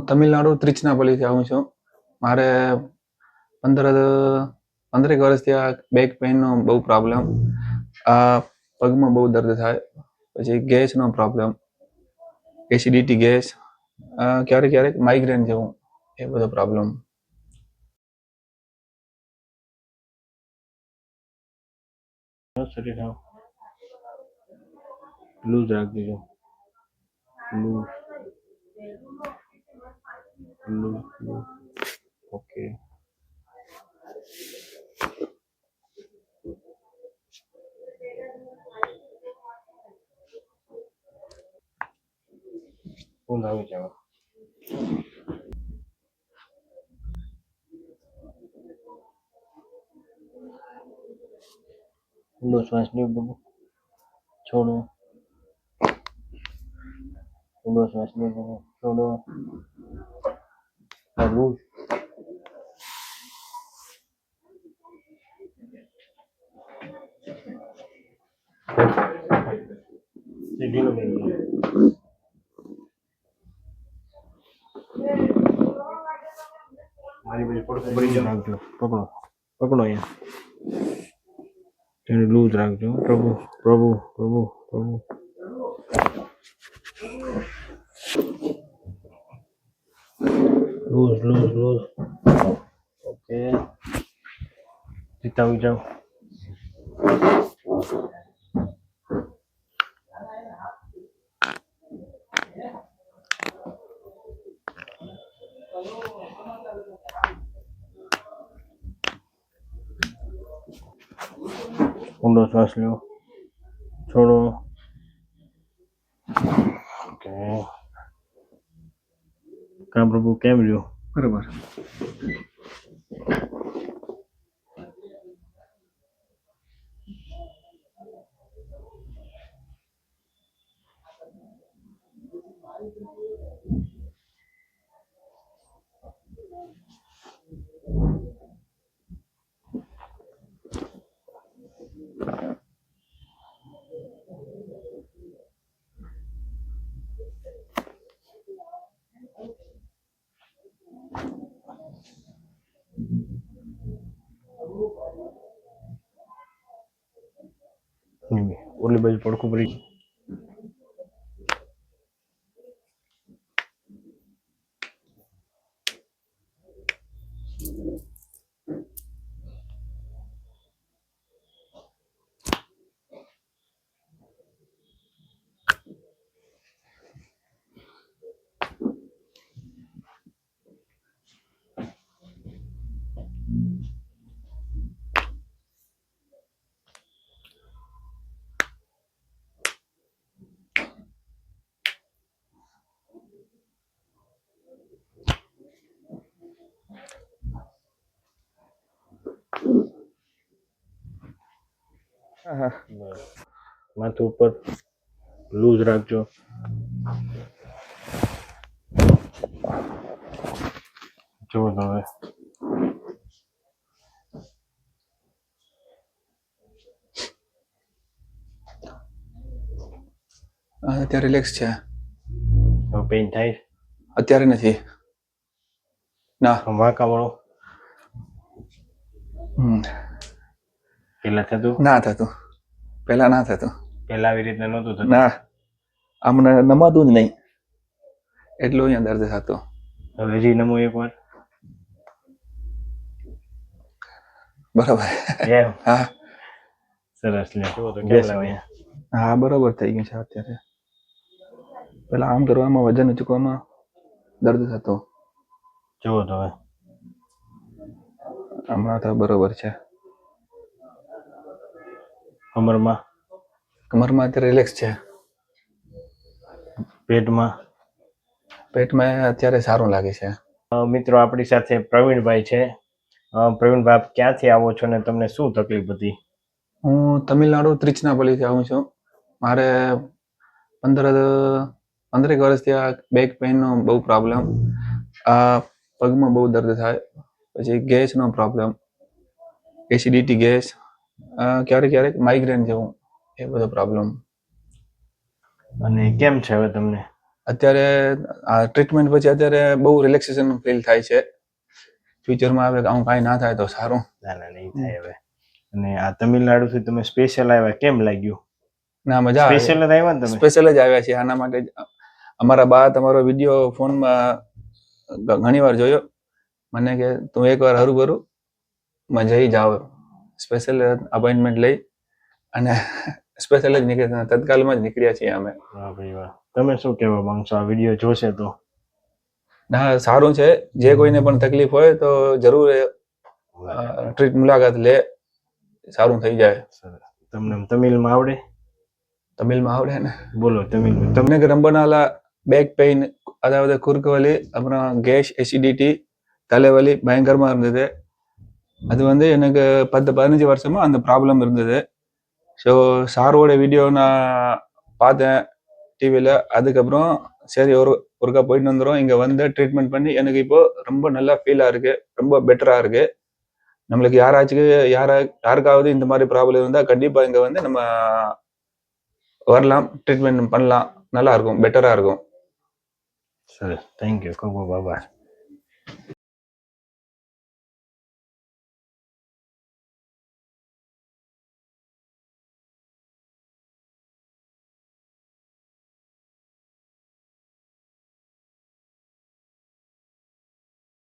તમિલનાડુ ત્રિચનાપલ્લીથી આવું છું. મારે 15 વર્ષથી આ બેક પેઇનનો બહુ પ્રોબ્લેમ, આ પગમાં બહુ દર્દ થાય, પછી ગેસનો પ્રોબ્લેમ, એસિડિટી ગેસ, ક્યારેક ક્યારેક માઇગ્રેન જેવું એ બધો પ્રોબ્લેમ. શરીર લૂઝ રાખી દીધું. Loose okay. ઊંઘ આવી જાવ. ઊંડો શ્વાસ લ્યો બાબુ. છોડો. ઊંડો શ્વાસ લ્યો બાબુ. છોડો. લૂઝ. સીધીનો બેસી. મારી બધી પડખું ભરી રાખજો. પકડો પકડો અહીંયા. તેને લૂઝ રાખજો. પ્રભુ પ્રભુ પ્રભુ પ્રભુ. Loose loose loose. ઓકે. જીતાવી જાઓ. ઊંડો શ્વાસ લ્યો. છોડો. ઓકે. કામ પ્રભુ કેમ રહ્યો? બરાબર. ઓલી બાજુ પડખું ભરી. માથું ઉપર લૂઝ રાખજો. જો હવે અત્યારે રિલેક્સ છે. પેઇન થાય? અત્યારે નથી. ના. વાંકા વાળો પેલા થતું? ના થતું. પેલા ના થતું. પેલા આવી રીતના નહોતું થતું? ના, આમને નમાતું જ નહીં. એટલું અહીંયા દર્દ થતું. હવે હજી નમો એકવાર. બરાબર. હા સરસ. લે તો કેમ લાગે? હા બરાબર થઈ ગયું છે અત્યારે. પેલા આમ કરવામાં, વજન ઉચકવામાં દર્દ થતો. જુઓ તો હવે હમણાં તો બરોબર છે. કમરમાં? કમરમાં અત્યારે રિલેક્સ છે. પેટમાં? પેટમાં અત્યારે સારું લાગે છે. મિત્રો આપણી સાથે પ્રવીણભાઈ છે. પ્રવીણભાઈ આપ ક્યાંથી આવો છો ને તમને શું તકલીફ હતી? હું તમિલનાડુ ત્રિચનાપલ્લીથી આવું છું. મારે 15 વર્ષથી આ બેક પેઇનનો બહુ પ્રોબ્લેમ, આ પગમાં બહુ દર્દ થાય, પછી ગેસનો પ્રોબ્લેમ, એસિડિટી ગેસ, ક્યારેક ક્યારેક માઇગ્રેન જેવું એ બધો પ્રોબ્લેમ. અને કેમ છે હવે તમને? અત્યારે આ ટ્રીટમેન્ટ પછી અત્યારે બહુ રિલેક્સેશન ફીલ થાય છે. ફ્યુચરમાં આવે કે આવું કાંઈ ના થાય તો સારું. ના ના નહીં થાય હવે. અને આ તમિલનાડુથી તમે સ્પેશિયલ આવ્યા, કેમ લાગ્યું? ના મજા આવે. સ્પેશિયલ જ આવ્યા ને તમે? સ્પેશિયલ જ આવ્યા છે આના માટે જ. અમારા બા તમારો વિડીયો ફોનમાં ઘણી વાર જોયો. મને કે તું એકવાર હરુભરું માં જઈ જાવ. સ્પેશિયલ અપોઇન્ટમેન્ટ લઈ અને સ્પેશિયલ જ નીકળ્યા, તત્કાલમાં જ નીકળ્યા છીએ અમે. વાહ ભાઈ વાહ. તમે શું કહેવા માંગશો આ વિડીયો જોશે તો? ના સારું છે. જે કોઈને પણ તકલીફ હોય તો જરૂર મુલાકાત લે, સારું થઈ જાય. તમને તમિલમાં આવડે? தமிழ்માં આવડે ને. બોલો તમિલમાં. எனக்கு ரொம்ப நாளா பேக் பெயின், அதாவது குறுக்கு வலி, அப்புறம் கேஸ், எசிடிட்டி, தலைவலி பயங்கரமா இருந்தது. அது வந்து எனக்கு 10-15 வருஷமா அந்த ப்ராப்ளம் இருந்தது. ஸோ சாரோட வீடியோ நான் பார்த்தேன் டிவியில். அதுக்கப்புறம் சரி ஒருக்கா போயிட்டு வந்துடும், இங்கே வந்து ட்ரீட்மெண்ட் பண்ணி எனக்கு இப்போ ரொம்ப நல்லா ஃபீலாக இருக்குது, ரொம்ப பெட்டராக இருக்குது. நம்மளுக்கு யாருக்காவது இந்த மாதிரி ப்ராப்ளம் இருந்தால் கண்டிப்பாக இங்கே வந்து நம்ம வரலாம், ட்ரீட்மெண்ட் பண்ணலாம், நல்லா இருக்கும், பெட்டராக இருக்கும். સર થેન્ક યુ, ખૂબ ખૂબ આભાર.